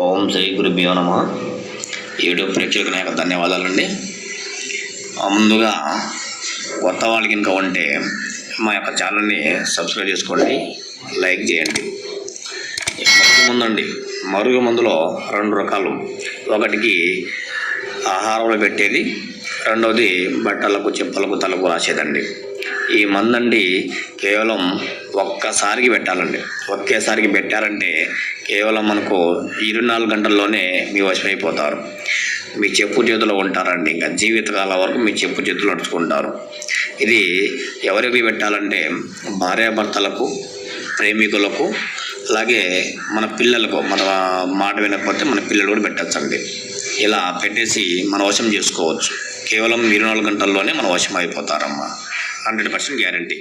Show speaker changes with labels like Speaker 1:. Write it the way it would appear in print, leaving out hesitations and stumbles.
Speaker 1: ఓం శ్రీ గురుభ్యో నమః. యూట్యూబ్ ప్రేక్షకులకు నా యొక్క ధన్యవాదాలండి. ముందుగా కొత్త వాళ్ళకి ఇంకా ఉంటే మా యొక్క ఛానల్ని సబ్స్క్రైబ్ చేసుకోండి, లైక్ చేయండి. మరుగు మందులో 2 రకాలు. ఒకటికి ఆహారంలో పెట్టేది, రెండవది బట్టలకు, చెప్పులకు, తలకు రాసేదండి. ఈ మందండి కేవలం ఒక్కసారికి పెట్టాలండి. ఒకేసారికి పెట్టారంటే కేవలం మనకు 24 గంటల్లోనే మీ వశమైపోతారు. మీ చెప్పు చేతిలో ఉంటారండి. ఇంకా జీవితకాలం వరకు మీ చెప్పు చేతులు నడుచుకుంటారు. ఇది ఎవరికి పెట్టాలంటే భార్యాభర్తలకు, ప్రేమికులకు, అలాగే మన పిల్లలకు. మన మాట వినకపోతే మన పిల్లలు కూడా పెట్టచ్చండి. ఇలా పెట్టేసి మన వశం చేసుకోవచ్చు. కేవలం 24 గంటల్లోనే మన వశం అయిపోతారమ్మా. 100% గ్యారంటీ.